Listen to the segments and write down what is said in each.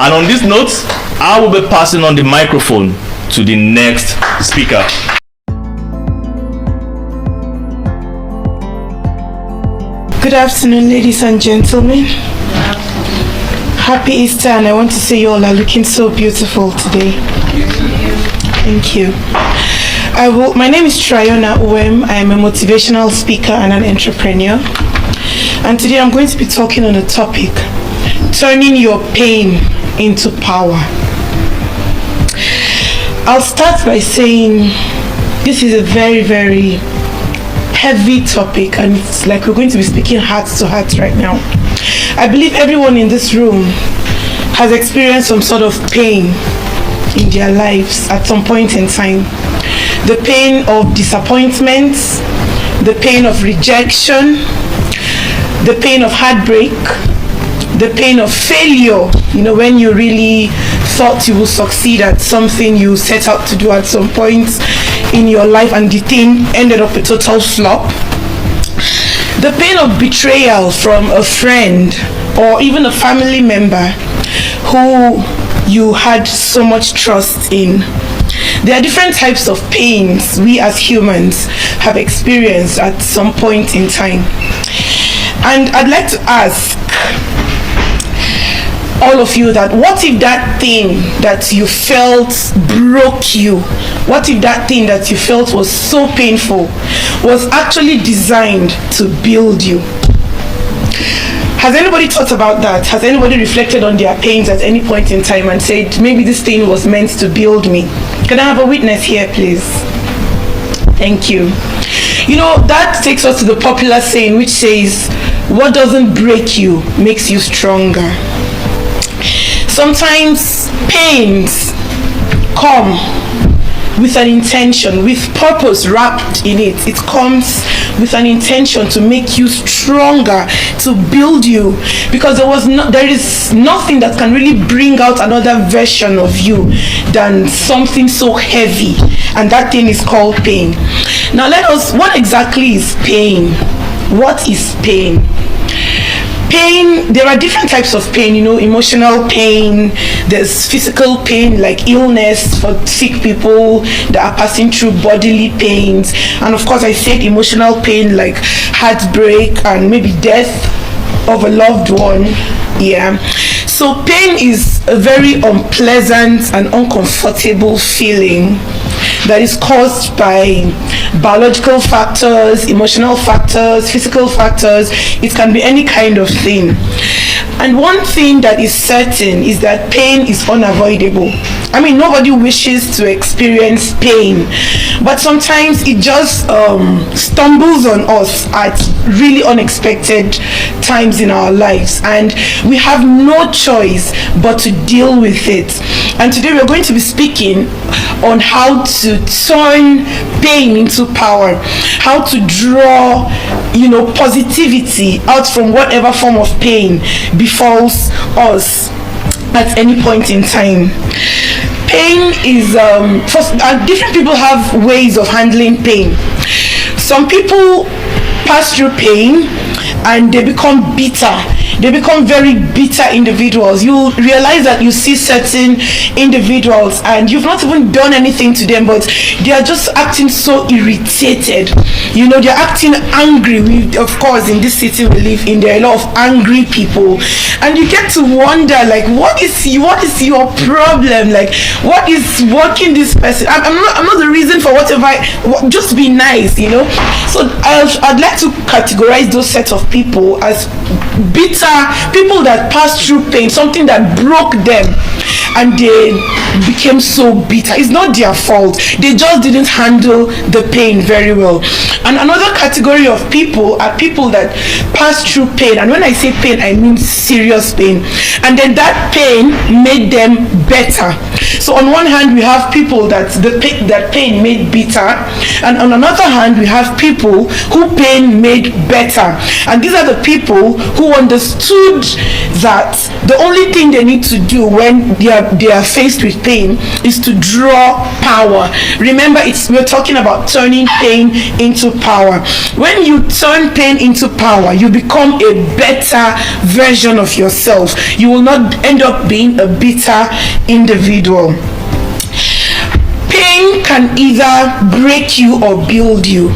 And on this note, I will be passing on the microphone to the next speaker. Good afternoon, ladies and gentlemen. Happy Easter, and I want to say you all are looking so beautiful today. Thank you. My name is Triona Uwem. I am a motivational speaker and an entrepreneur. And today I'm going to be talking on a topic, turning your pain into power. I'll start by saying this is a very, very heavy topic, and it's like we're going to be speaking heart to heart right now. I believe everyone in this room has experienced some sort of pain in their lives at some point in time. The pain of disappointment, the pain of rejection, the pain of heartbreak, the pain of failure, when you really thought you would succeed at something you set out to do at some point in your life and the thing ended up a total flop. The pain of betrayal from a friend or even a family member who you had so much trust in. There are different types of pains we as humans have experienced at some point in time. And I'd like to ask all of you that what if that thing that you felt broke you? What if that thing that you felt was so painful was actually designed to build you? Has anybody thought about that? Has anybody reflected on their pains at any point in time and said, maybe this thing was meant to build me? Can I have a witness here, please? Thank you. That takes us to the popular saying which says, what doesn't break you makes you stronger. Sometimes pains come with an intention, with purpose wrapped in it. It comes with an intention to make you stronger, to build you, because there is nothing that can really bring out another version of you than something so heavy, and that thing is called pain. Now what exactly is pain? What is pain? Pain, there are different types of pain, emotional pain, there's physical pain like illness for sick people that are passing through bodily pains, and of course I said emotional pain like heartbreak and maybe death of a loved one. So pain is a very unpleasant and uncomfortable feeling that is caused by biological factors, emotional factors, physical factors. It can be any kind of thing. And one thing that is certain is that pain is unavoidable. Nobody wishes to experience pain, but sometimes it just stumbles on us at really unexpected times in our lives, and we have no choice but to deal with it. And today we're going to be speaking on how to turn pain into power, how to draw positivity out from whatever form of pain befalls us at any point in time. Pain is different people have ways of handling pain. Some people pass through pain and they become bitter. They become very bitter individuals. You realize that you see certain individuals and you've not even done anything to them, but they are just acting so irritated. They're acting angry. Of course, in this city we live in, there are a lot of angry people, and you get to wonder, like, what is your problem? Like, what is working this person? I'm not the reason for whatever. Just be nice, So I'd like to categorize those set of people as bitter people that passed through pain, something that broke them, and they became so bitter. It's not their fault. They just didn't handle the pain very well. And another category of people are people that pass through pain, and when I say pain, I mean serious pain, and then that pain made them better. So on one hand, we have people that pain made bitter, and on another hand, we have people who pain made better. And these are the people who understood that the only thing they need to do when they are faced with pain is to draw power. Remember, we're talking about turning pain into power. When you turn pain into power, you become a better version of yourself. You will not end up being a bitter individual. Pain can either break you or build you.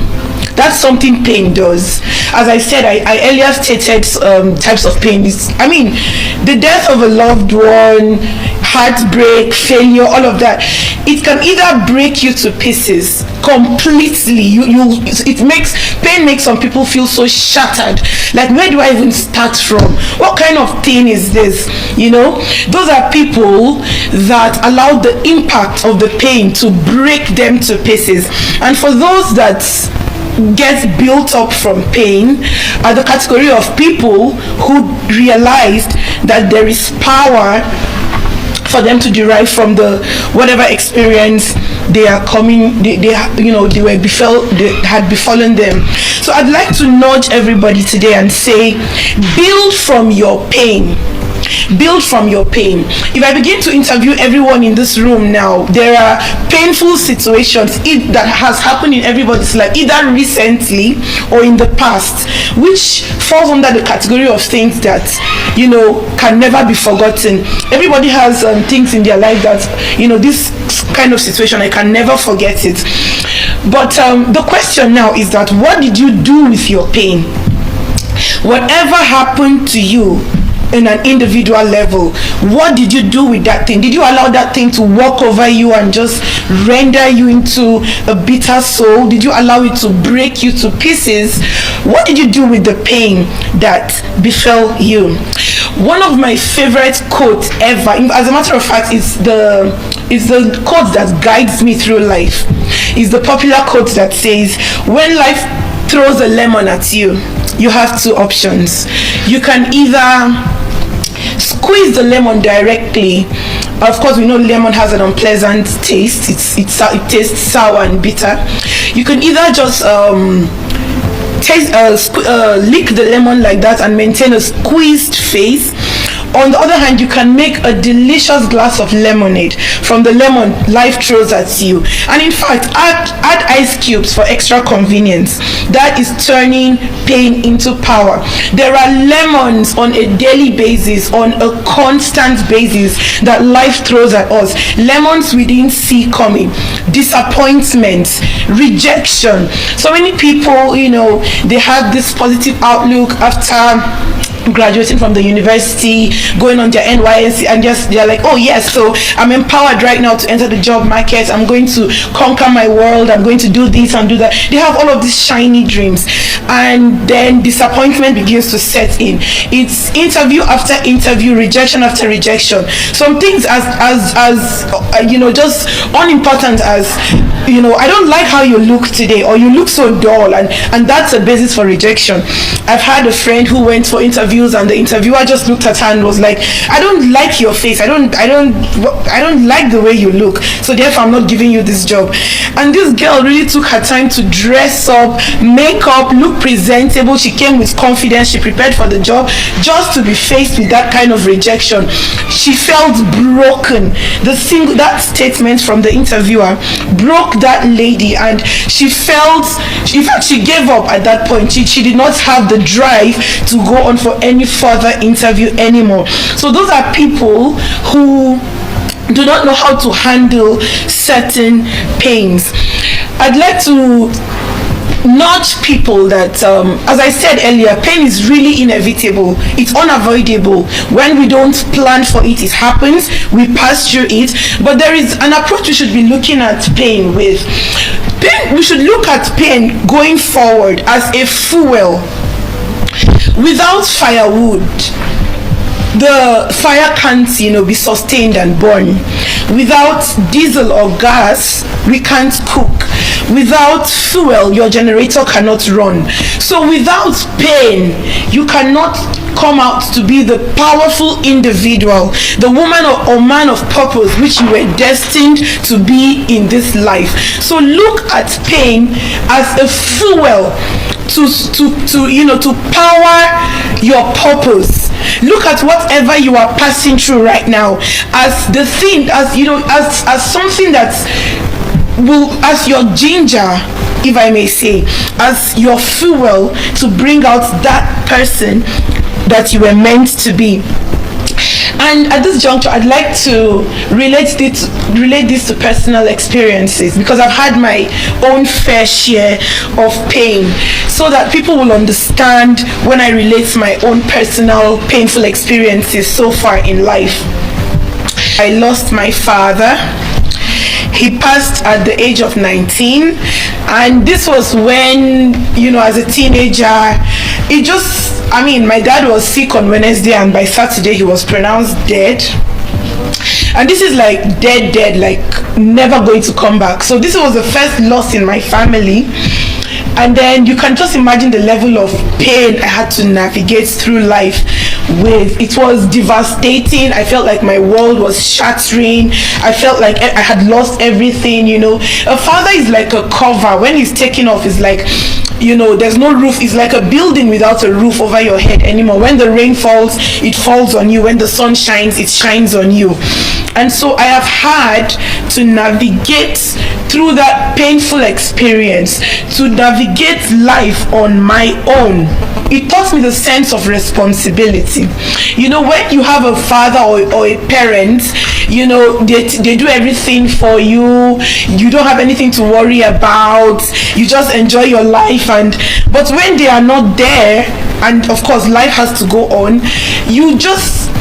That's something pain does. As I said, I earlier stated types of pain. The death of a loved one, heartbreak, failure, all of that. It can either break you to pieces completely. Pain makes some people feel so shattered. Like, where do I even start from? What kind of pain is this? Those are people that allow the impact of the pain to break them to pieces. And for those that get built up from pain are the category of people who realized that there is power for them to derive from the whatever experience they had befallen them. So I'd like to nudge everybody today and say, build from your pain. Build from your pain. If I begin to interview everyone in this room now, there are painful situations that has happened in everybody's life, either recently or in the past, which falls under the category of things that can never be forgotten. Everybody has things in their life that this kind of situation, I can never forget it. But the question now is that, what did you do with your pain? Whatever happened to you in an individual level, what did you do with that thing? Did you allow that thing to walk over you and just render you into a bitter soul? Did you allow it to break you to pieces? What did you do with the pain that befell you? One of my favorite quotes ever, as a matter of fact, is the quote that guides me through life. Is the popular quote that says, when life throws a lemon at you, you have two options. You can either squeeze the lemon directly. Of course, we know lemon has an unpleasant taste. It tastes sour and bitter. You can either just lick the lemon like that and maintain a squeezed face. On the other hand, you can make a delicious glass of lemonade from the lemon life throws at you. And in fact, add ice cubes for extra convenience. That is turning pain into power. There are lemons on a daily basis, on a constant basis, that life throws at us. Lemons we didn't see coming. Disappointment, rejection. So many people, they have this positive outlook after graduating from the university, going on their NYSC, and just they're like, oh yes, so I'm empowered right now to enter the job market. I'm going to conquer my world. I'm going to do this and do that. They have all of these shiny dreams, and then disappointment begins to set in. It's interview after interview, rejection after rejection. Some things as just unimportant as I don't like how you look today, or you look so dull, and that's a basis for rejection. I've had a friend who went for interviews, and the interviewer just looked at her and was like, I don't like your face, I don't like the way you look, so therefore I'm not giving you this job. And this girl really took her time to dress up, make up, look presentable. She came with confidence, she prepared for the job, just to be faced with that kind of rejection. She felt broken. That statement from the interviewer broke that lady, and she felt, in fact, she gave up at that point. She did not have the drive to go on for any further interview anymore. So those are people who do not know how to handle certain pains. I'd like to nudge people that, as I said earlier, pain is really inevitable. It's unavoidable. When we don't plan for it, it happens. We pass through it. But there is an approach we should be looking at pain with. We should look at pain going forward as a fuel. Without firewood, the fire can't be sustained and burn. Without diesel or gas, we can't cook. without fuel, your generator cannot run. So without pain, you cannot come out to be the powerful individual, the woman or man of purpose which you were destined to be in this life. So look at pain as a fuel to power your purpose. Look at whatever you are passing through right now as the thing, as something that will, as your ginger, if I may say, as your fuel to bring out that person that you were meant to be. And at this juncture, I'd like to relate this to personal experiences, because I've had my own fair share of pain, so that people will understand when I relate my own personal painful experiences so far in life. I lost my father. He passed at the age of 19, and this was when, as a teenager, my dad was sick on Wednesday, and by Saturday he was pronounced dead. And this is like dead, like never going to come back. So this was the first loss in my family. And then you can just imagine the level of pain I had to navigate through life with. It was devastating. I felt like my world was shattering. I felt like I had lost everything. A father is like a cover. When he's taken off, it's like, there's no roof. It's like a building without a roof over your head anymore. When the rain falls, it falls on you. When the sun shines, it shines on you. And so I have had to navigate through that painful experience, to navigate life on my own. It taught me the sense of responsibility. When you have a father or a parent, they do everything for you. You don't have anything to worry about. You just enjoy your life. But when they are not there, and of course life has to go on, you just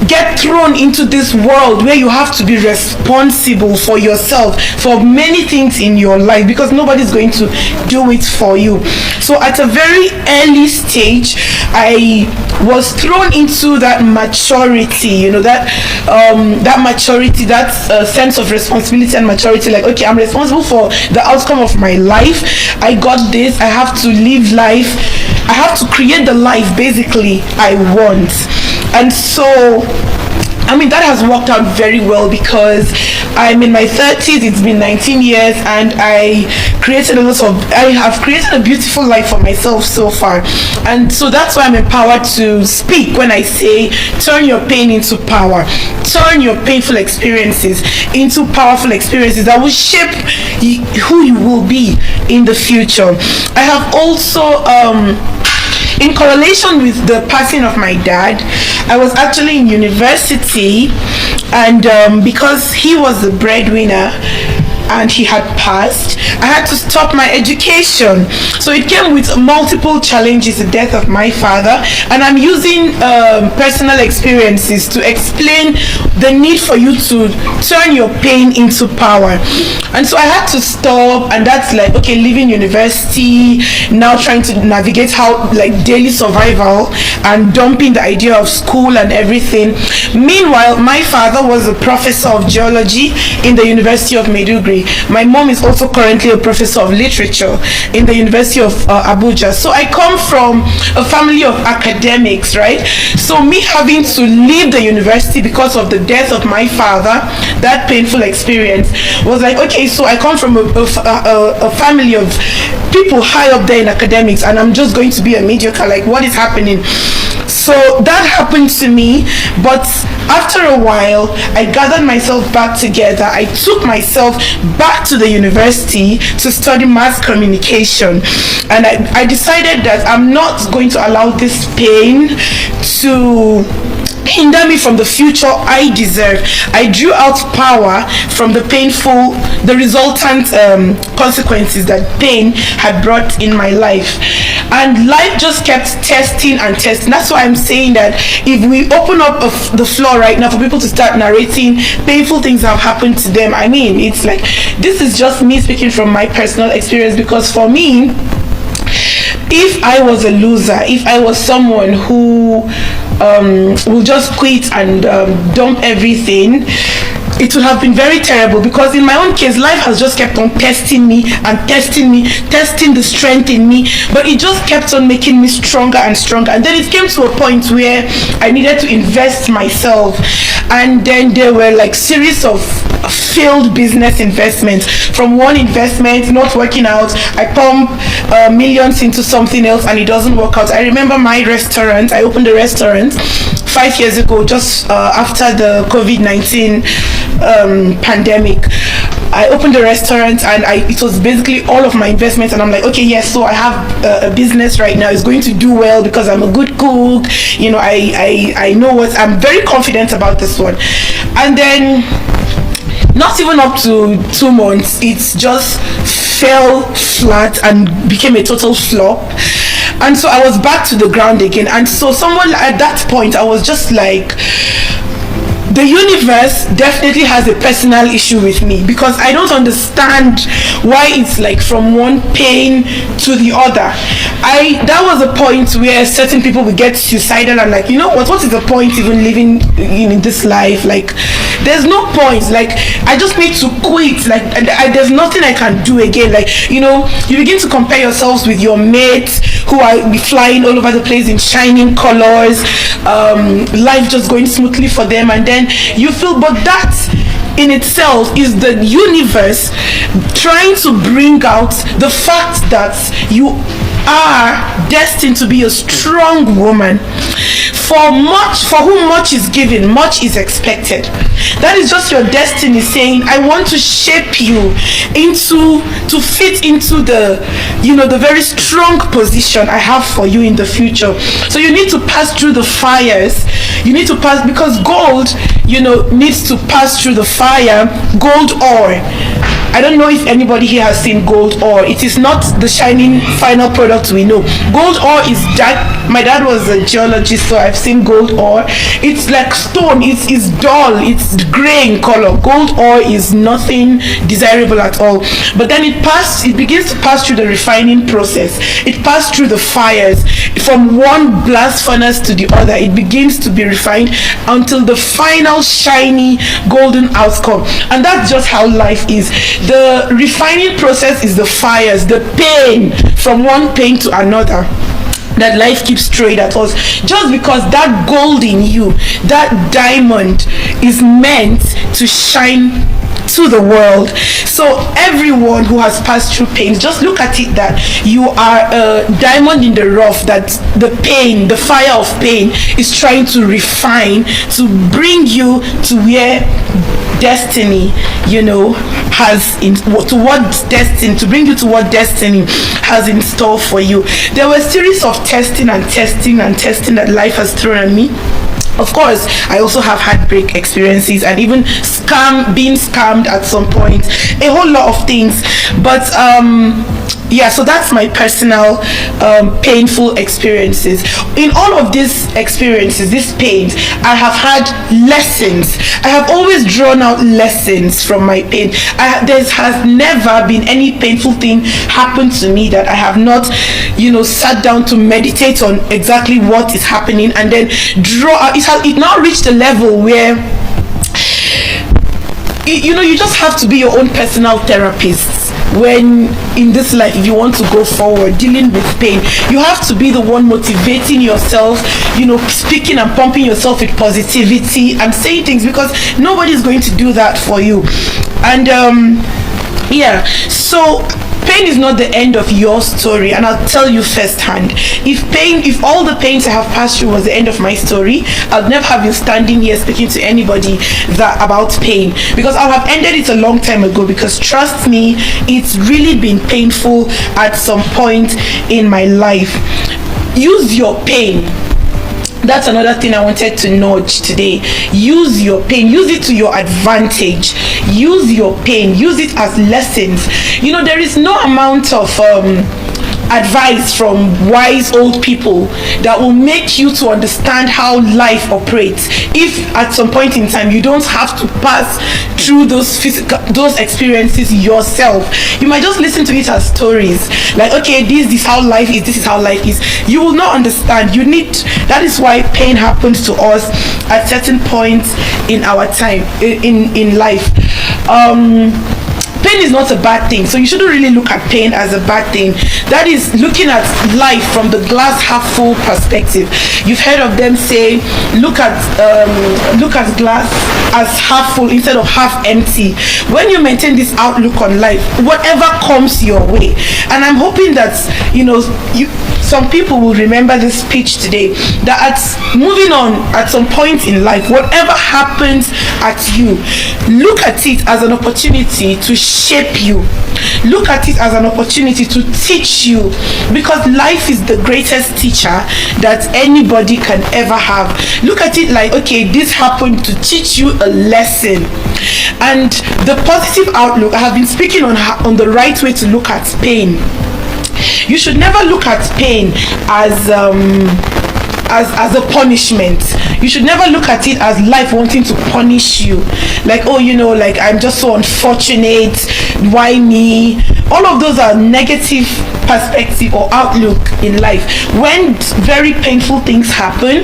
get thrown into this world where you have to be responsible for yourself, for many things in your life, because nobody's going to do it for you. So at a very early stage, I was thrown into that maturity, that maturity, that sense of responsibility and maturity. Like, okay, I'm responsible for the outcome of my life. I got this. I have to live life. I have to create the life, basically, I want. And so, that has worked out very well, because I'm in my 30s. It's been 19 years, and I have created a beautiful life for myself so far. And so that's why I'm empowered to speak when I say, turn your pain into power. Turn your painful experiences into powerful experiences that will shape who you will be in the future. I have also, in correlation with the passing of my dad, I was actually in university, and because he was the breadwinner and he had passed, I had to stop my education. So it came with multiple challenges, the death of my father, and I'm using personal experiences to explain the need for you to turn your pain into power. And so I had to stop, and that's like, okay, leaving university, now trying to navigate how, like, daily survival, and dumping the idea of school and everything. Meanwhile, my father was a professor of geology in the University of Maiduguri. My mom is also currently a professor of literature in the University of Abuja. So I come from a family of academics, right? So me having to leave the university because of the death of my father, that painful experience, was like, okay, so I come from a family of people high up there in academics, and I'm just going to be a mediocre. Like, what is happening? So that happened to me, but after a while, I gathered myself back together. I took myself back to the university to study mass communication, and I decided that I'm not going to allow this pain to hinder me from the future I deserve. I drew out power from the resultant consequences that pain had brought in my life. And life just kept testing and testing. That's why I'm saying that if we open up the floor right now for people to start narrating painful things that have happened to them, it's like, this is just me speaking from my personal experience, because for me, if I was a loser, if I was someone who will just quit and dump everything, it would have been very terrible, because in my own case, life has just kept on testing me and testing me, testing the strength in me, but it just kept on making me stronger and stronger. And then it came to a point where I needed to invest myself, and then there were like series of failed business investments. From one investment not working out, I pump millions into something else and it doesn't work out. I remember my restaurant, I opened a restaurant 5 years ago, just after the COVID-19 pandemic. I opened a restaurant, and it was basically all of my investments, and I'm like, okay, yes, so I have a business right now. It's going to do well because I'm a good cook. You know, I know what, I'm very confident about this one. And then not even up to 2 months, it just fell flat and became a total flop. And so I was back to the ground again. And so someone at that point, I was just like, the universe definitely has a personal issue with me, because I don't understand why it's like from one pain to the other. That was a point where certain people would get suicidal and like, you know what is the point even living in this life? Like, there's no point. Like, I just need to quit. Like, there's nothing I can do again. Like, you know, you begin to compare yourselves with your mates who are flying all over the place in shining colors, life just going smoothly for them, and then you feel, but that in itself is the universe trying to bring out the fact that you are destined to be a strong woman. For whom much is given, much is expected. That is just your destiny saying, I want to shape you to fit into the, you know, the very strong position I have for you in the future. So you need to pass through the fires. You need to pass, because gold, you know, needs to pass through the fire. Gold ore, I don't know if anybody here has seen gold ore. It is not the shining final product we know. Gold ore is dark. My dad was a geologist, so I've seen gold ore. It's like stone. It's dull. It's gray in color. Gold ore is nothing desirable at all. But then it begins to pass through the refining process. It passed through the fires. From one blast furnace to the other, it begins to be refined until the final shiny golden outcome. And that's just how life is. The refining process is the fires, the pain, from one pain to another that life keeps throwing at us, just because that gold in you, that diamond, is meant to shine to the world. So everyone who has passed through pain, just look at it that you are a diamond in the rough, that the pain, the fire of pain is trying to refine, to bring you to where destiny, you know, to bring you to what destiny has in store for you. There were a series of testing that life has thrown at me. Of course, I also have heartbreak experiences, and even being scammed at some point, a whole lot of things. But yeah, so that's my personal painful experiences. In all of these experiences, these pains, I have had lessons. I have always drawn out lessons from my pain. There has never been any painful thing happen to me that I have not, you know, sat down to meditate on exactly what is happening, and then draw out. It now reached a level where, you know, you just have to be your own personal therapist. When in this life, if you want to go forward dealing with pain, you have to be the one motivating yourself, you know, speaking and pumping yourself with positivity and saying things, because nobody's going to do that for you. And yeah, so pain is not the end of your story, and I'll tell you firsthand. If all the pains I have passed through was the end of my story, I'll never have you standing here speaking to anybody about pain, because I'll have ended it a long time ago. Because trust me, it's really been painful at some point in my life. Use your pain. That's another thing I wanted to nudge today. Use your pain. Use it to your advantage. Use your pain. Use it as lessons. You know, there is no amount of advice from wise old people that will make you to understand how life operates. If at some point in time you don't have to pass through those experiences yourself, you might just listen to it as stories, like, okay, this is how life is, this is how life is. You will not understand. That is why pain happens to us at certain points in our time in life. Pain is not a bad thing, so you shouldn't really look at pain as a bad thing. That is looking at life from the glass half full perspective. You've heard of them say, look at glass as half full instead of half empty. When you maintain this outlook on life, whatever comes your way, and I'm hoping that some people will remember this speech today, that moving on at some point in life, whatever happens at you, look at it as an opportunity to shape you. Look at it as an opportunity to teach you, because life is the greatest teacher that anybody can ever have. Look at it like, okay, this happened to teach you a lesson. And the positive outlook, I have been speaking on the right way to look at pain. You should never look at pain as a punishment. You should never look at it as life wanting to punish you, like, oh, like, I'm just so unfortunate, why me? All of those are negative perspective or outlook in life. When very painful things happen,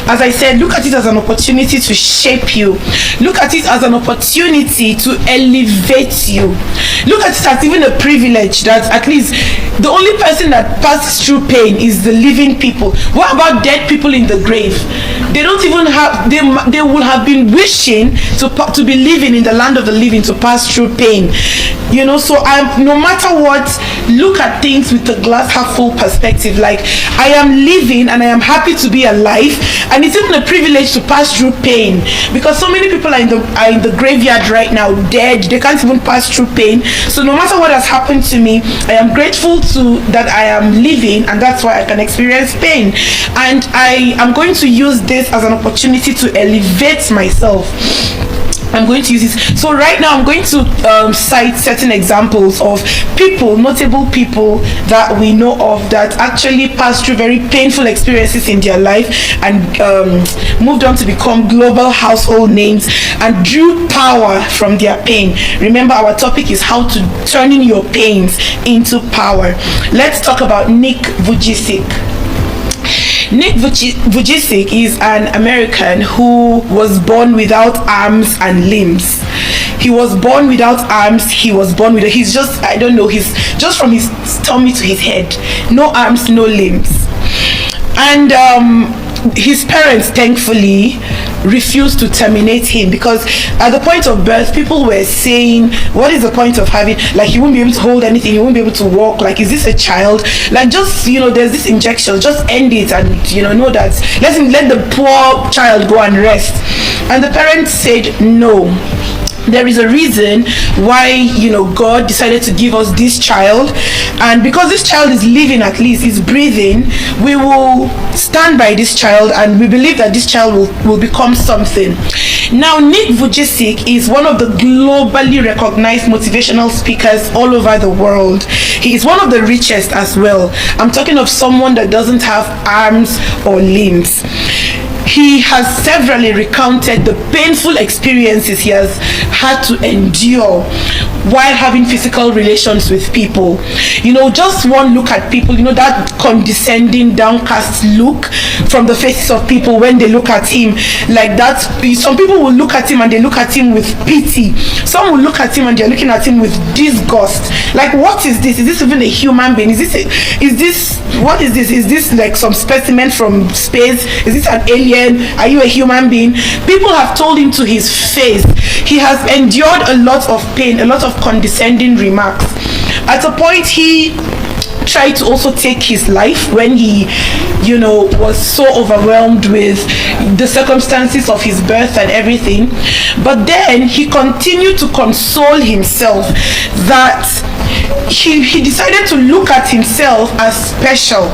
as I said, look at it as an opportunity to shape you. Look at it as an opportunity to elevate you. Look at it as even a privilege that at least the only person that passes through pain is the living people. What about dead people in the grave? They don't even have, they would have been wishing to be living in the land of the living to pass through pain. So no matter what, look at things with the glass half full perspective. Like, I am living and I am happy to be alive, and it's even a privilege to pass through pain, because so many people are in the graveyard right now, dead. They can't even pass through pain. So no matter what has happened to me, I am grateful that I am living, and that's why I can experience pain. And I am going to use this as an opportunity to elevate myself. I'm going to use this. So right now I'm going to cite certain examples of people, notable people that we know of that actually passed through very painful experiences in their life and moved on to become global household names and drew power from their pain. Remember, our topic is how to turn in your pains into power. Let's talk about Nick Vujicic. Nick Vujicic is an American who was born without arms and limbs. He was born without arms. He's just, I don't know, he's just from his tummy to his head. No arms, no limbs. And his parents, thankfully, refused to terminate him, because at the point of birth, people were saying, what is the point of having, like, he won't be able to hold anything, he won't be able to walk, like, is this a child? Like, just, there's this injection, just end it, and know that, let the poor child go and rest. And the parents said no. There is a reason why God decided to give us this child, and because this child is living, at least is breathing, we will stand by this child, and we believe that this child will become something. Now, Nick Vujicic is one of the globally recognized motivational speakers all over the world. He is one of the richest as well. I'm talking of someone that doesn't have arms or limbs. He has severally recounted the painful experiences he has had to endure while having physical relations with people. Just one look at people, that condescending, downcast look from the faces of people when they look at him, like that. Some people will look at him and they look at him with pity. Some will look at him and they're looking at him with disgust. Like, what is this? Is this even a human being? What is this? Is this like some specimen from space? Is this an alien? Are you a human being? People have told him to his face. He has endured a lot of pain, a lot of condescending remarks. At a point, he tried to also take his life when he was so overwhelmed with the circumstances of his birth and everything. But then he continued to console himself that he decided to look at himself as special.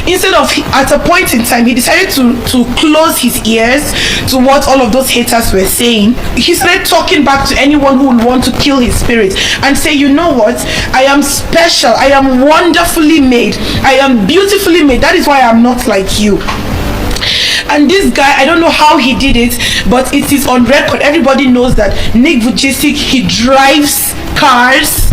Instead of, at a point in time, he decided to close his ears to what all of those haters were saying. He started talking back to anyone who would want to kill his spirit and say, you know what, I am special, I am wonderfully made, I am beautifully made, that is why I'm not like you. And this guy, I don't know how he did it, but it is on record. Everybody knows that Nick Vujicic, he drives cars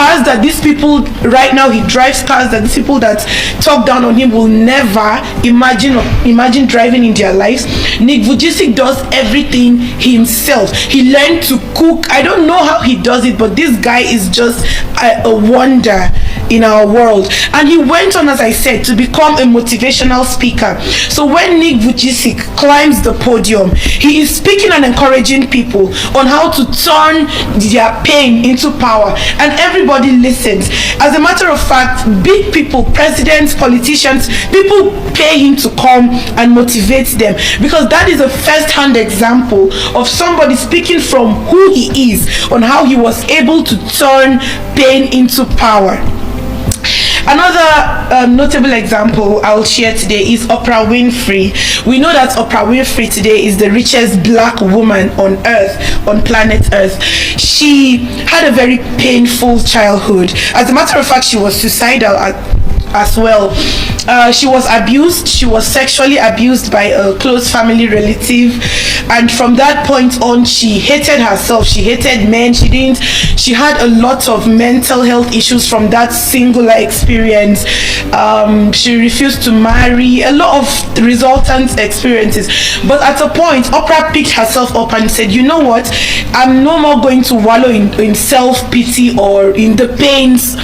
that these people right now, he drives cars that these people that talk down on him will never imagine driving in their lives. Nick Vujicic does everything himself. He learned to cook. I don't know how he does it, but this guy is just a wonder in our world. And he went on, as I said, to become a motivational speaker. So when Nick Vujicic climbs the podium, he is speaking and encouraging people on how to turn their pain into power, and everybody listens. As a matter of fact, big people, presidents, politicians, people pay him to come and motivate them, because that is a first-hand example of somebody speaking from who he is, on how he was able to turn pain into power. Another notable example I'll share today is Oprah Winfrey. We know that Oprah Winfrey today is the richest black woman on earth, on planet Earth. She had a very painful childhood. As a matter of fact, she was suicidal as well. She was abused. She was sexually abused by a close family relative, and from that point on, she hated herself. She hated men. She had a lot of mental health issues from that singular experience. She refused to marry. A lot of resultant experiences. But at a point, Oprah picked herself up and said, you know what, I'm no more going to wallow in self-pity or in the pains.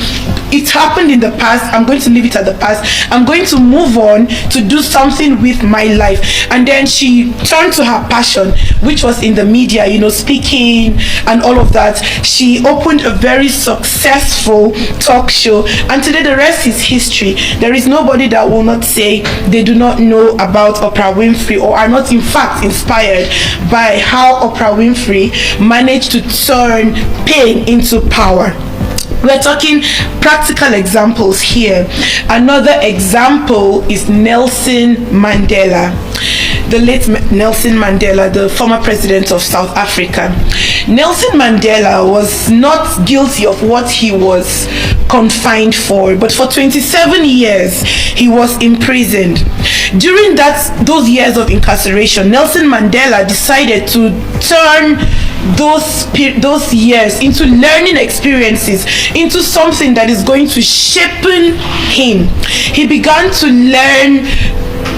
It happened in the past. I'm going to leave it at the past. I'm going to move on to do something with my life. And then she turned to her passion, which was in the media, speaking and all of that. She opened a very successful talk show, and today the rest is history. There is nobody that will not say they do not know about Oprah Winfrey, or are not in fact inspired by how Oprah Winfrey managed to turn pain into power. We're talking practical examples here. Another example is Nelson Mandela, the late Nelson Mandela, the former president of South Africa. Nelson Mandela was not guilty of what he was confined for, but for 27 years he was imprisoned. During those years of incarceration, Nelson Mandela decided to turn those years into learning experiences, into something that is going to shape him. He began to learn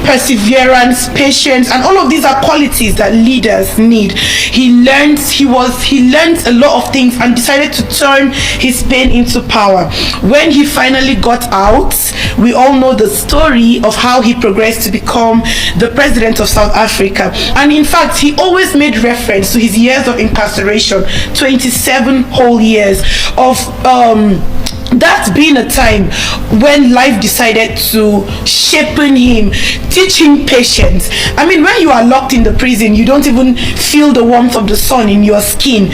perseverance, patience, and all of these are qualities that leaders need. He learned a lot of things and decided to turn his pain into power. When he finally got out, we all know the story of how he progressed to become the president of South Africa. And in fact, he always made reference to his years of incarceration, 27 whole years of that being a time when life decided to shape him, teach him patience. I mean, when you are locked in the prison, you don't even feel the warmth of the sun in your skin.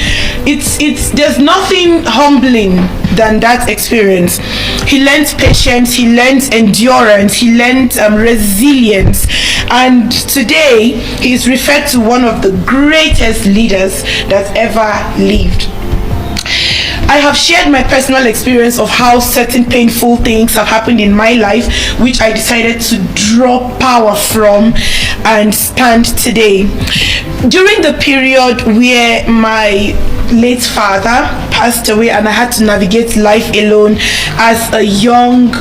There's nothing humbling than that experience. He learned patience, he learned endurance, he learned resilience, and today he is referred to one of the greatest leaders that ever lived. I have shared my personal experience of how certain painful things have happened in my life, which I decided to draw power from and stand today. During the period where my late father passed away and I had to navigate life alone as a young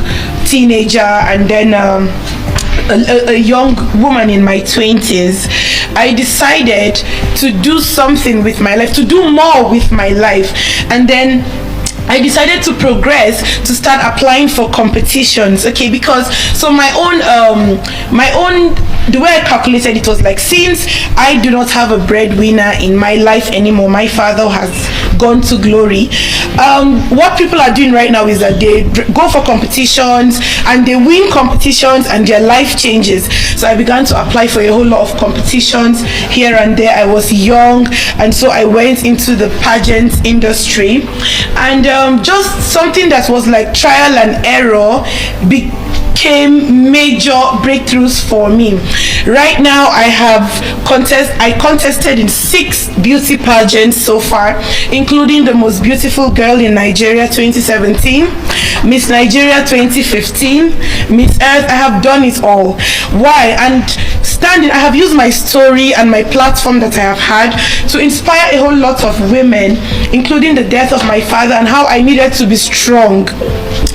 teenager and then a young woman in my 20s, I decided to do something with my life, to do more with my life. And then I decided to progress, to start applying for competitions, because so my own the way I calculated it was like, since I do not have a breadwinner in my life anymore, my father has gone to glory. What people are doing right now is that they go for competitions and they win competitions and their life changes. So I began to apply for a whole lot of competitions here and there. I was young, and so I went into the pageant industry, and just something that was like trial and error became major breakthroughs for me. Right now I contested in 6 beauty pageants so far, including the Most Beautiful Girl in Nigeria 2017, Miss Nigeria 2015, Miss Earth. I have done it all. Why? And I have used my story and my platform that I have had to inspire a whole lot of women, including the death of my father and how I needed to be strong.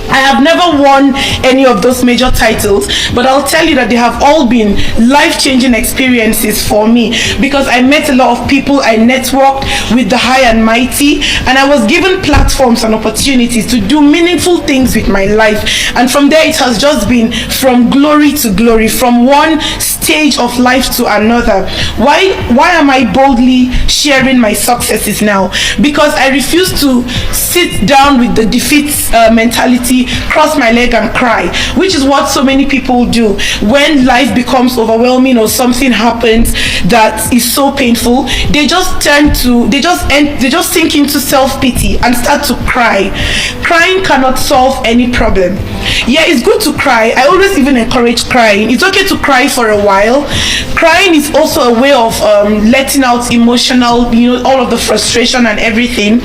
I have never won any of those major titles, but I'll tell you that they have all been life-changing experiences for me, because I met a lot of people, I networked with the high and mighty, and I was given platforms and opportunities to do meaningful things with my life. And from there, it has just been from glory to glory, from one stage of life to another. Why am I boldly sharing my successes now? Because I refuse to sit down with the defeat mentality, cross my leg and cry, which is what so many people do when life becomes overwhelming or something happens that is so painful. They just sink into self-pity and start to cry. Crying cannot solve any problem. Yeah, it's good to cry. I always even encourage crying. It's okay to cry for a while. Crying is also a way of letting out emotional, all of the frustration and everything.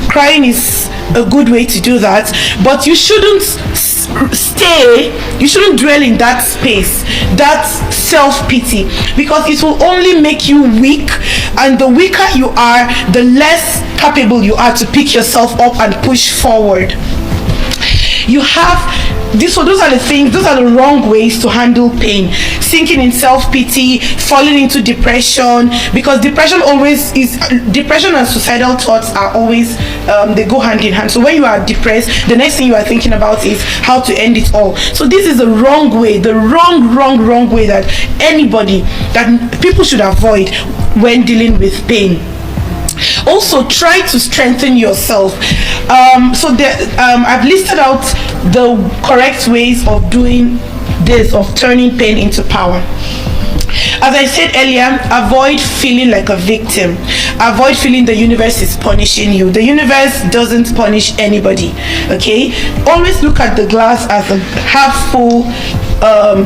Crying is a good way to do that, but you shouldn't dwell in that space, that self-pity, because it will only make you weak, and the weaker you are, the less capable you are to pick yourself up and push forward. Those are the wrong ways to handle pain. Sinking in self-pity, falling into depression, because depression and suicidal thoughts are always they go hand in hand. So when you are depressed, the next thing you are thinking about is how to end it all. So this is the wrong way, the wrong way that people should avoid when dealing with pain. Also, try to strengthen yourself. I've listed out the correct ways of doing this, of turning pain into power. As I said earlier, avoid feeling like a victim. Avoid feeling the universe is punishing you. The universe doesn't punish anybody, okay? Always look at the glass as a half full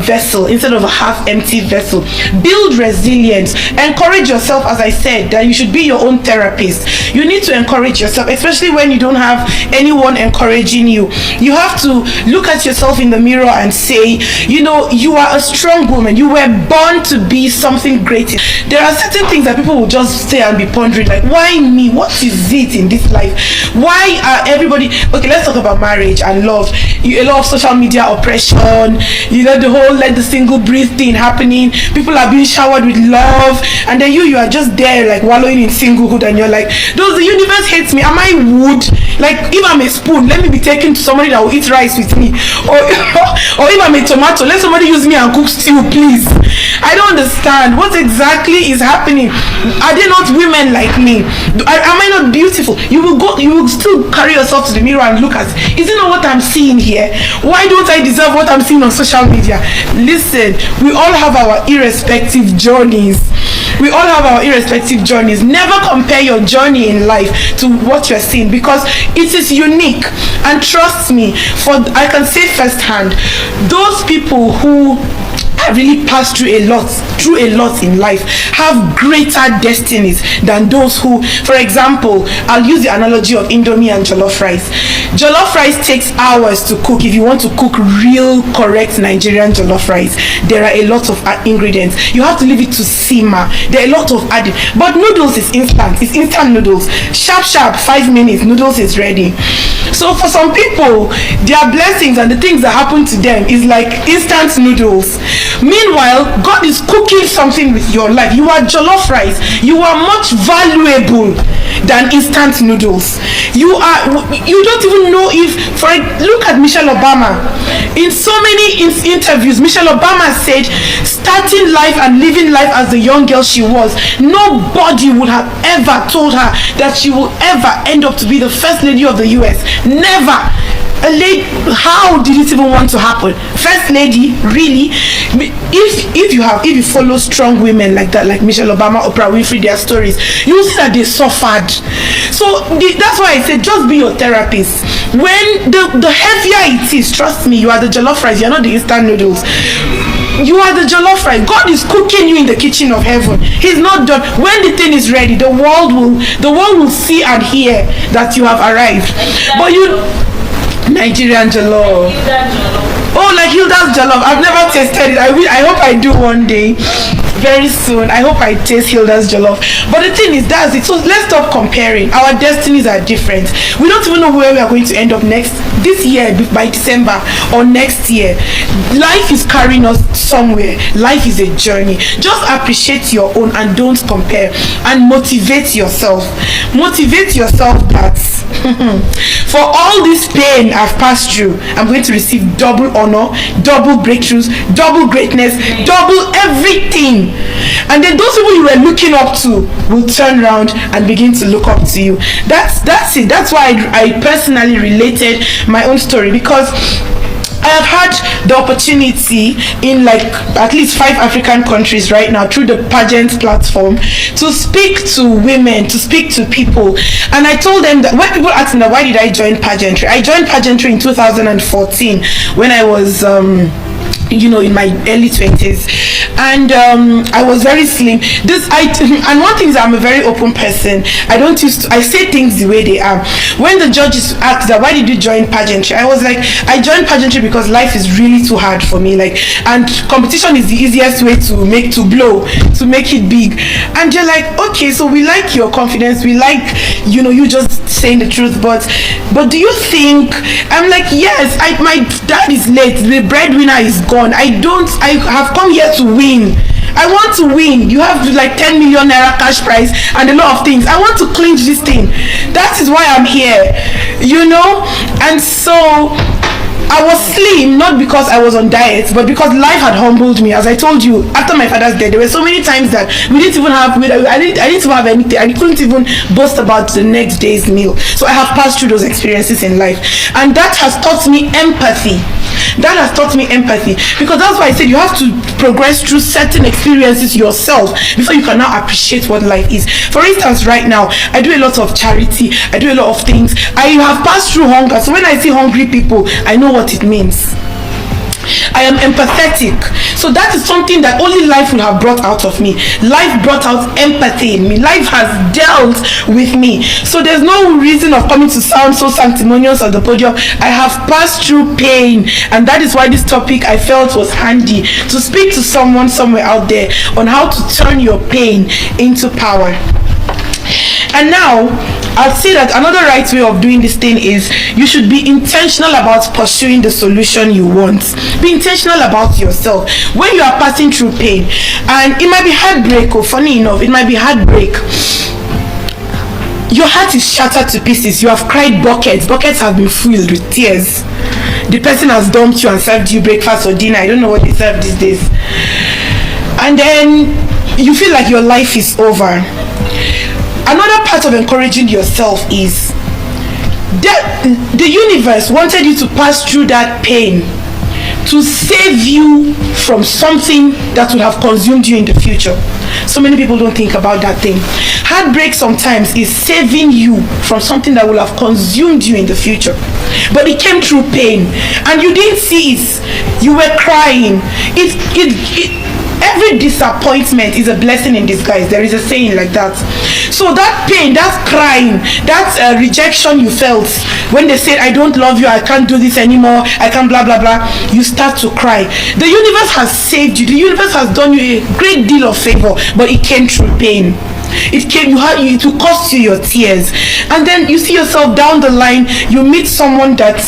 vessel instead of a half empty vessel. Build resilience. Encourage yourself. As I said, that you should be your own therapist. You need to encourage yourself, especially when you don't have anyone encouraging you. You have to look at yourself in the mirror and say, you are a strong woman. You were born to be something great. There are certain things that people will just say and be pondering, like, why me? What is it in this life? Why are everybody... Okay, let's talk about marriage and love. A lot of social media oppression, the whole let the single breathe thing happening. People are being showered with love, and then you are just there like wallowing in singlehood, and you're like, the universe hates me. Am I wood? Like, if I'm a spoon, let me be taken to somebody that will eat rice with me. Or if I'm a tomato, let somebody use me and cook stew, please. I don't understand what exactly is happening. Are they not women like me? Am I not beautiful? You will still carry yourself to the mirror and look at, is it not what I'm seeing here? Why don't I deserve what I'm seeing on social media? Listen, we all have our irrespective journeys. Never compare your journey in life to what you're seeing, because it is unique. And trust me, I can say firsthand, those people who really passed through a lot in life have greater destinies than those who, for example, I'll use the analogy of Indomie and jollof rice. Jollof rice takes hours to cook. If you want to cook real correct Nigerian jollof rice, there are a lot of ingredients. You have to leave it to simmer. There are a lot of added. But noodles is instant. It's instant noodles. Sharp, 5 minutes, noodles is ready. So for some people, their blessings and the things that happen to them is like instant noodles. Meanwhile, God is cooking something with your life. You are jollof rice. You are much valuable than instant noodles. You don't even know if, look at Michelle Obama. In so many interviews, Michelle Obama said starting life and living life as the young girl she was, nobody would have ever told her that she will ever end up to be the first lady of the US. Never. A lady, how did it even want to happen? First lady, really? If you follow strong women like that, like Michelle Obama, Oprah Winfrey, their stories, you see that they suffered. So that's why I said, just be your therapist. When the heavier it is, trust me, you are the jollof rice, you're not the instant noodles. You are the jollof rice. God is cooking you in the kitchen of heaven. He's not done. When the thing is ready, the world will see and hear that you have arrived. But you Nigerian jollof. Oh, like Hilda's jollof. I've never tasted it. I hope I do one day. Very soon. I hope I taste Hilda's jollof. But the thing is, that's it. So let's stop comparing. Our destinies are different. We don't even know where we are going to end up this year by December or next year. Life is carrying us somewhere. Life is a journey. Just appreciate your own and don't compare. And motivate yourself. Motivate yourself that for all this pain I've passed through, I'm going to receive double honor, double breakthroughs, double greatness, double everything. And then those people you were looking up to will turn around and begin to look up to you. That's it. That's why I personally related my own story, because I have had the opportunity in like at least 5 African countries right now through the pageant platform to speak to women, to speak to people. And I told them that when people ask me that, why did I join pageantry? I joined pageantry in 2014 when I was in my early 20s, and I was very slim. And one thing is, I'm a very open person. I say things the way they are. When the judges asked that, why did you join pageantry? I was like, I joined pageantry because life is really too hard for me, and competition is the easiest way to make it big. And they're like, okay, so we like your confidence, we like you just saying the truth, but do you think? I'm like, yes, my dad is late, the breadwinner is gone. I have come here to win. I want to win. You have like 10 million naira cash prize and a lot of things. I want to clinch this thing. That is why I'm here, and so I was slim, not because I was on diet, but because life had humbled me. As I told you, after my father's death, there were so many times that I didn't even have anything. I couldn't even boast about the next day's meal. So I have passed through those experiences in life, and that has taught me empathy. Because that's why I said you have to progress through certain experiences yourself before you can now appreciate what life is. For instance, right now I do a lot of charity, I do a lot of things. I have passed through hunger, so when I see hungry people, I know what it means. I am empathetic. So that is something that only life will have brought out of me. Life brought out empathy in me. Life has dealt with me. So there's no reason of coming to sound so sanctimonious on the podium. I have passed through pain, and that is why this topic I felt was handy to speak to someone somewhere out there on how to turn your pain into power. And now I'll say that another right way of doing this thing is you should be intentional about pursuing the solution you want. Be intentional about yourself. When you are passing through pain, and it might be heartbreak, or funny enough, it might be heartbreak. Your heart is shattered to pieces. You have cried buckets. Buckets have been filled with tears. The person has dumped you and served you breakfast or dinner. I don't know what they serve these days. And then you feel like your life is over. Another part of encouraging yourself is that the universe wanted you to pass through that pain to save you from something that would have consumed you in the future. So many people don't think about that thing. Heartbreak sometimes is saving you from something that will have consumed you in the future. But it came through pain, and you didn't see it. You were crying. Every disappointment is a blessing in disguise. There is a saying like that. So that pain, that crying, that rejection you felt when they said, I don't love you, I can't do this anymore, I can't blah blah blah, you start to cry. The universe has saved you. The universe has done you a great deal of favor, but it came through pain. It will cost you your tears. And then you see yourself down the line, you meet someone that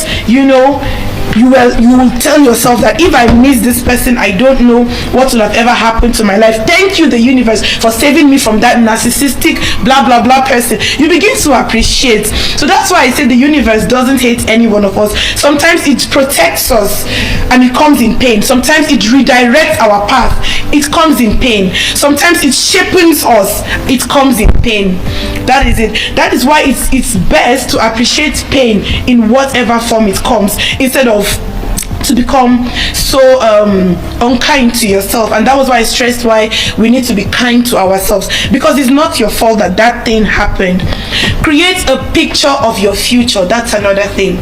you will tell yourself that if I miss this person, I don't know what will have ever happened to my life. Thank you, the universe, for saving me from that narcissistic blah blah blah person. You begin to appreciate. So that's why I say the universe doesn't hate any one of us. Sometimes it protects us and it comes in pain. Sometimes it redirects our path. It comes in pain. Sometimes it shapes us. It comes in pain. That is it. That is why it's best to appreciate pain in whatever form it comes, instead of to become so unkind to yourself. And that was why I stressed why we need to be kind to ourselves, because it's not your fault that that thing happened. Create a picture of your future. That's another thing.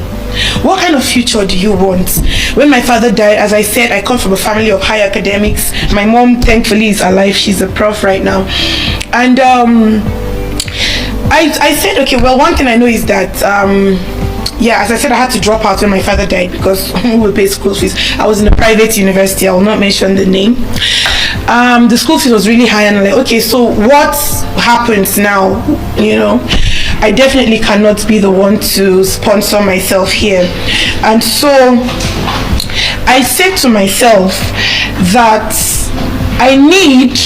What kind of future do you want? When my father died, as I said, I come from a family of high academics. My mom, thankfully, is alive. She's a prof right now. And I said, okay, well, one thing I know is that as I said, I had to drop out when my father died because who will pay school fees? I was in a private university. I will not mention the name. The school fees was really high, and I'm like, okay, so what happens now? You know, I definitely cannot be the one to sponsor myself here. And so I said to myself that I need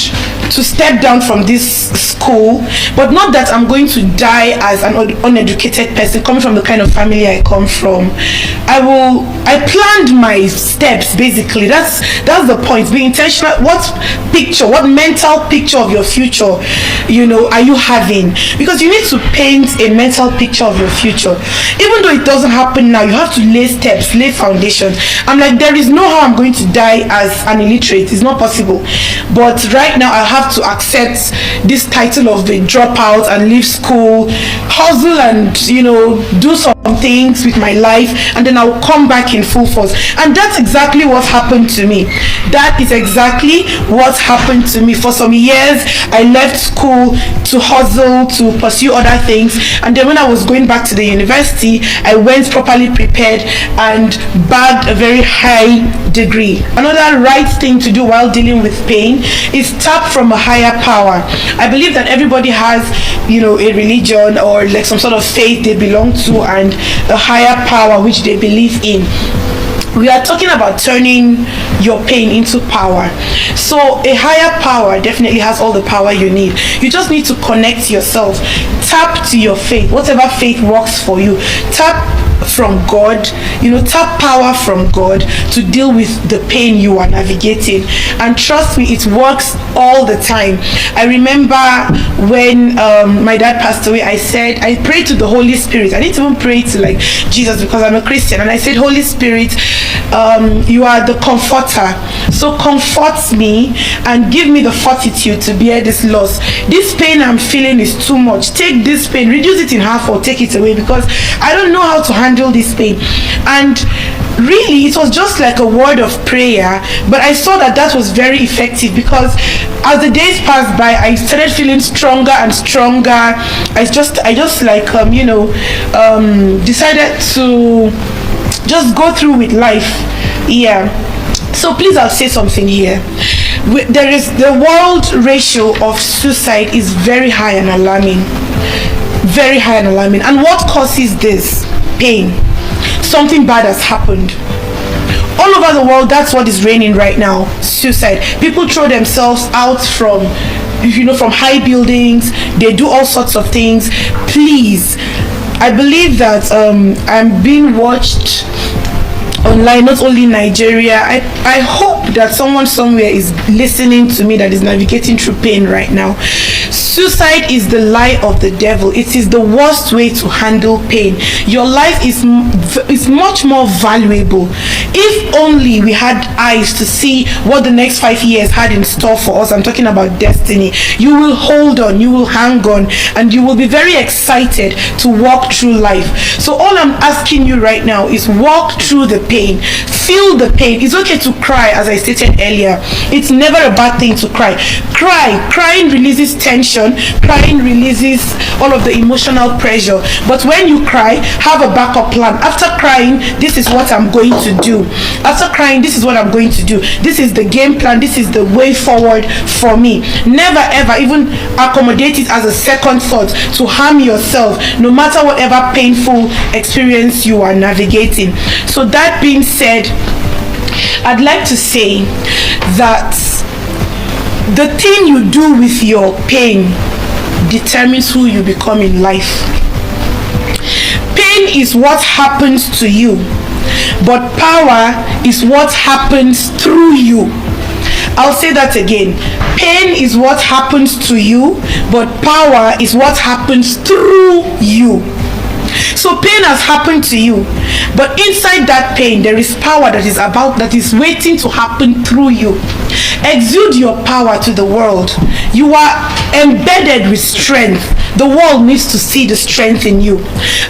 to step down from this school, but not that I'm going to die as an uneducated person coming from the kind of family I come from. I planned my steps, basically. That's the point. Be intentional. What mental picture of your future, are you having? Because you need to paint a mental picture of your future. Even though it doesn't happen now, you have to lay steps, lay foundations. I'm like, there is no how I'm going to die as an illiterate. It's not possible. But right now, I have to accept this title of a dropout and leave school, hustle and do some things with my life, and then I'll come back in full force. And that's exactly what happened to me. That is exactly what happened to me. For some years, I left school to hustle, to pursue other things, and then when I was going back to the university, I went properly prepared and bagged a very high degree. Another right thing to do while dealing with pain is tap from a higher power. I believe that everybody has, a religion or like some sort of faith they belong to, and a higher power which they believe in. We are talking about turning your pain into power. So a higher power definitely has all the power you need. You just need to connect yourself. Tap to your faith, whatever faith works for you. Tap from God, tap power from God to deal with the pain you are navigating. And trust me, it works all the time. I remember when my dad passed away, I prayed to the Holy Spirit. I didn't even pray to like Jesus because I'm a Christian. And I said, Holy Spirit, you are the comforter. So comfort me and give me the fortitude to bear this loss. This pain I'm feeling is too much. Take this pain, reduce it in half or take it away, because I don't know how to handle this pain. And really, it was just like a word of prayer, but I saw that was very effective, because as the days passed by, I started feeling stronger and stronger. I just decided to just go through with life. So please, I'll say something here. The world ratio of suicide is very high and alarming. Very high and alarming. And what causes this? Pain. Something bad has happened. All over the world, that's what is reigning right now. Suicide. People throw themselves out from high buildings. They do all sorts of things. Please, I believe that I'm being watched online, not only in Nigeria. I hope that someone somewhere is listening to me that is navigating through pain right now. Suicide is the lie of the devil. It is the worst way to handle pain. Your life is much more valuable. If only we had eyes to see what the next 5 years had in store for us. I'm talking about destiny. You will hold on, you will hang on, and you will be very excited to walk through life. So all I'm asking you right now is walk through the pain. Feel the pain. It's okay to cry, as I stated earlier. It's never a bad thing to cry. Crying releases tension, emotion. Crying releases all of the emotional pressure. But when you cry, have a backup plan. After crying, this is what I'm going to do. After crying, this is what I'm going to do. This is the game plan. This is the way forward for me. Never ever even accommodate it as a second thought to harm yourself, no matter whatever painful experience you are navigating. So that being said, I'd like to say that the thing you do with your pain determines who you become in life. Pain is what happens to you, but power is what happens through you. I'll say that again. Pain is what happens to you, but power is what happens through you. So pain has happened to you, but inside that pain there is power that is waiting to happen through you. Exude your power to the world. You are embedded with strength. The world needs to see the strength in you.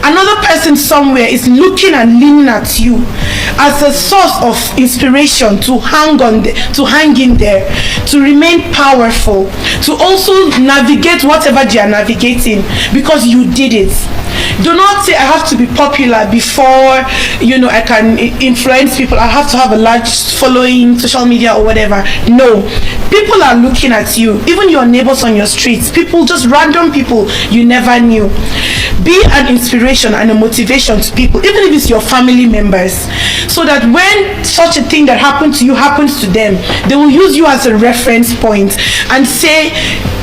Another person somewhere is looking and leaning at you as a source of inspiration to hang in there, to remain powerful, to also navigate whatever they are navigating, because you did it. Do not say I have to be popular before I can influence people. I have to have a large following, social media or whatever. No, people are looking at you. Even your neighbors on your streets, people, just random people you never knew. Be an inspiration and a motivation to people, even if it's your family members, so that when such a thing that happened to you happens to them, they will use you as a reference point and say,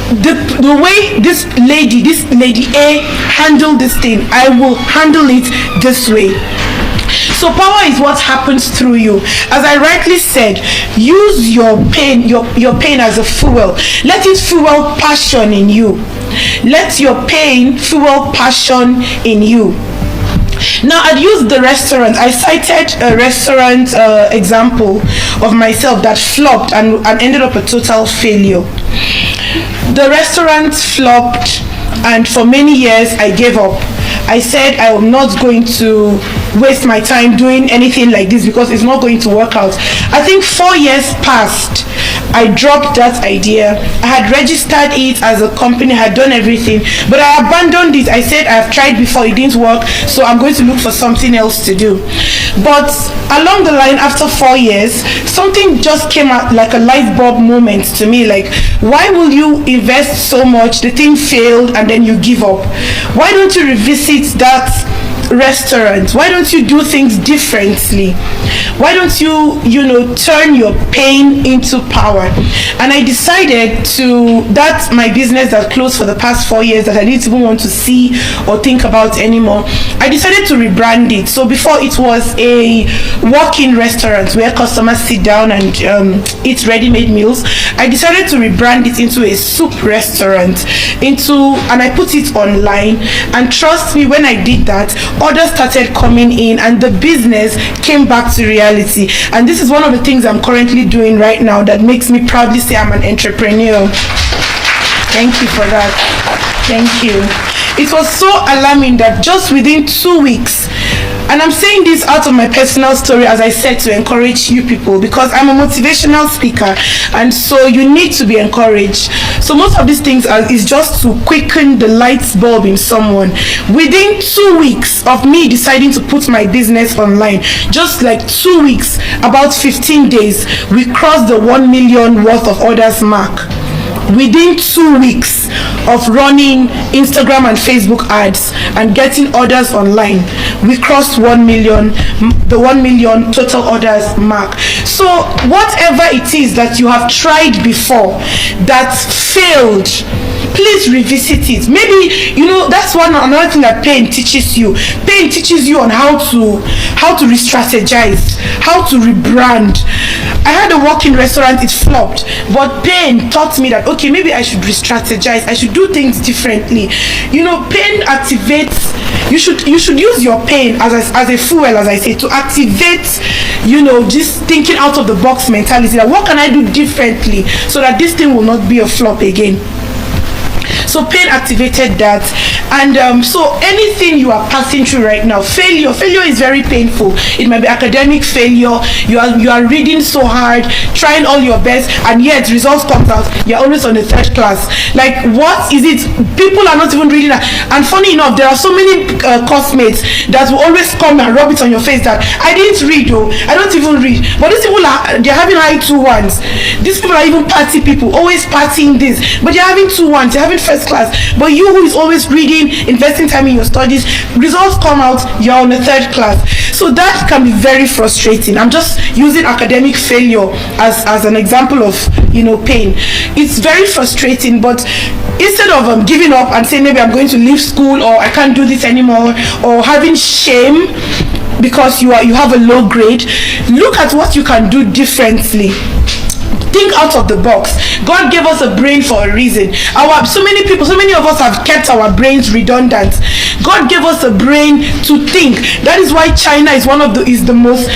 the way this lady A handled this thing, I will handle it this way. So power is what happens through you. As I rightly said, use your pain as a fuel. Let it fuel passion in you. Let your pain fuel passion in you. Now, I'd used the restaurant. I cited a restaurant example of myself that flopped and ended up a total failure. The restaurant flopped, and for many years I gave up. I said I am not going to waste my time doing anything like this because it's not going to work out. I think 4 years passed. I dropped that idea. I had registered it as a company, had done everything, but I abandoned it. I said I've tried before, it didn't work, so I'm going to look for something else to do. But along the line, after 4 years, something just came out like a light bulb moment to me. Like, why will you invest so much, the thing failed, and then you give up? Why don't you revisit that restaurant? Why don't you do things differently? Why don't you turn your pain into power? And I decided that's my business that closed for the past 4 years, that I didn't even want to see or think about anymore. I decided to rebrand it. So before, it was a walk-in restaurant where customers sit down and eat ready-made meals. I decided to rebrand it into a soup restaurant, and I put it online. And trust me, when I did that, orders started coming in and the business came back to reality. And this is one of the things I'm currently doing right now that makes me proudly say I'm an entrepreneur. Thank you for that. Thank you. It was so alarming that just within 2 weeks, and I'm saying this out of my personal story, as I said, to encourage you people, because I'm a motivational speaker, and so you need to be encouraged. So most of these things is just to quicken the light bulb in someone. Within 2 weeks of me deciding to put my business online, just like 2 weeks, about 15 days, we crossed the 1 million worth of orders mark. Within 2 weeks of running Instagram and Facebook ads and getting orders online, we crossed 1 million, the 1 million total orders mark. So whatever it is that you have tried before that failed, please revisit it. Maybe that's another thing that pain teaches you. Pain teaches you on how to re-strategize, how to rebrand. I had a walk-in restaurant, it flopped, but pain taught me that, okay, maybe I should re-strategize, I should do things differently. Pain activates. You should use your pain as a fuel, as I say, to activate just thinking out of the box mentality, that what can I do differently so that this thing will not be a flop again. So pain activated that, And so anything you are passing through right now, failure is very painful. It might be academic failure. You are reading so hard, trying all your best, and yet results comes out, you're always on the third class. Like, what is it? People are not even reading that. And funny enough, there are so many classmates that will always come and rub it on your face that I didn't read, though. I don't even read. But these people they're having high 2-1s. These people are even party people, always partying this. But they're having 2-1s, they're having first class. But you who is always reading, investing time in your studies, results come out, you're on the third class. So that can be very frustrating. I'm just using academic failure as an example of, pain. It's very frustrating, but instead of giving up and saying maybe I'm going to leave school, or I can't do this anymore, or having shame because you have a low grade, look at what you can do differently. Think out of the box. God gave us a brain for a reason. So many of us have kept our brains redundant. God gave us a brain to think. That is why China is the most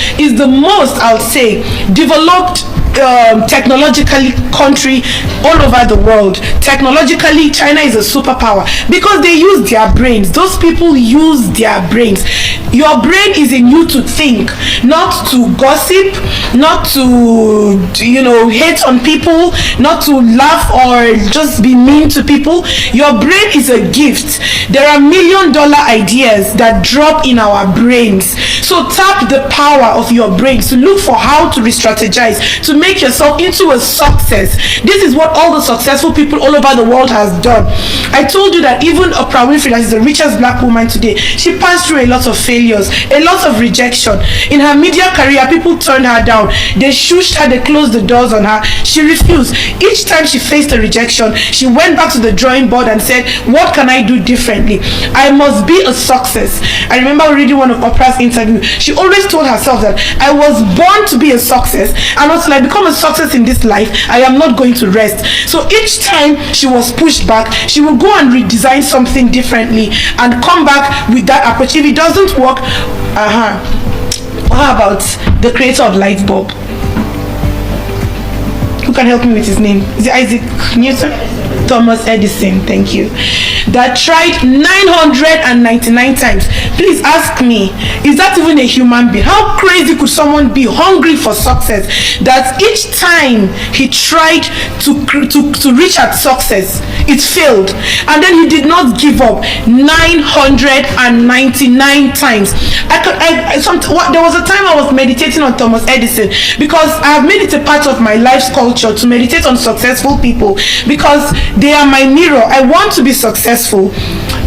I'll say developed technologically country all over the world. Technologically, China is a superpower because they use their brains. Those people use their brains. Your brain is in you to think, not to gossip, not to hate on people, not to laugh or just be mean to people. Your brain is a gift. There are $1 million ideas that drop in our brains. So tap the power of your brains to look for how to re-strategize, to make yourself into a success. This is what all the successful people all over the world has done. I told you that even Oprah Winfrey, that is the richest black woman today, she passed through a lot of failures, a lot of rejection. In her media career, people turned her down. They shushed her, they closed the doors on her. She refused. Each time she faced a rejection, she went back to the drawing board and said, what can I do differently? I must be a success. I remember reading one of Oprah's interviews. She always told herself that I was born to be a success, and until I become a success in this life, I am not going to rest. So each time she was pushed back, she will go and redesign something differently and come back with that approach. If it doesn't work, how about the creator of light bulb? Who can help me with his name? Is it Isaac Newton? Thomas Edison, thank you. That tried 999 times. Please ask me, is that even a human being? How crazy could someone be hungry for success that each time he tried to reach at success, it failed, and then he did not give up 999 times. There was a time I was meditating on Thomas Edison because I have made it a part of my life's culture to meditate on successful people because they are my mirror. I want to be successful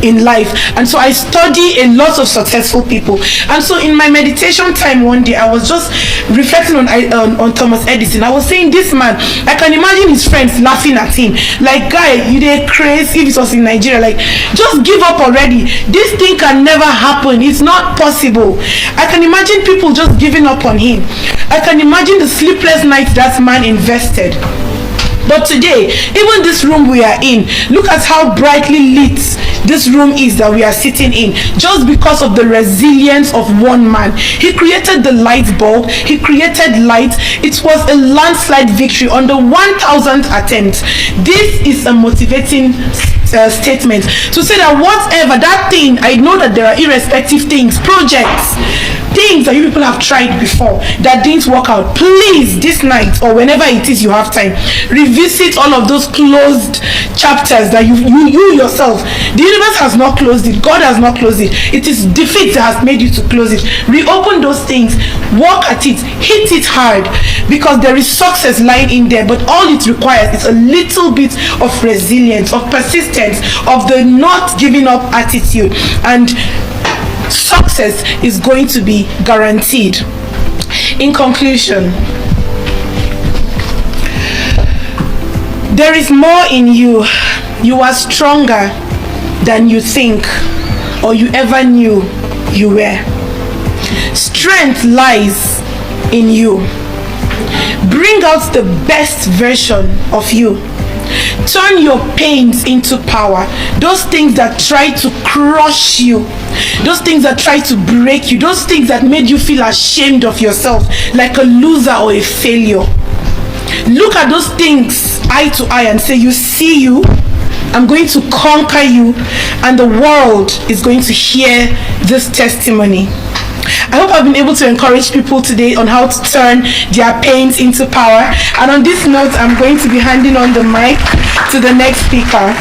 in life, and so I study a lot of successful people. And so in my meditation time one day, I was just reflecting on Thomas Edison. I was saying, this man, I can imagine his friends laughing at him like, guy, you dey crazy. If it was in Nigeria, like, just give up already, this thing can never happen, it's not possible. I can imagine people just giving up on him. I can imagine the sleepless nights that man invested. But today, even this room we are in, look at how brightly lit this room is that we are sitting in, just because of the resilience of one man. He created the light bulb, he created light. It was a landslide victory on the 1000th attempt. This is a motivating statement to say that whatever that thing, I know that there are irrespective things, projects, things that you people have tried before that didn't work out. Please, this night or whenever it is you have time, revisit all of those closed chapters that you yourself, the universe has not closed it, God has not closed it. It is defeat that has made you to close it. Reopen those things, work at it, hit it hard, because there is success lying in there. But all it requires is a little bit of resilience, of persistence, of the not giving up attitude, and success is going to be guaranteed. In conclusion, there is more in you. You are stronger than you think or you ever knew you were. Strength lies in you. Bring out the best version of you. Turn your pains into power. Those things that try to crush you, those things that try to break you, those things that made you feel ashamed of yourself, like a loser or a failure. Look at those things eye to eye and say, you see you, I'm going to conquer you, and the world is going to hear this testimony. I hope I've been able to encourage people today on how to turn their pains into power. And on this note, I'm going to be handing on the mic to the next speaker.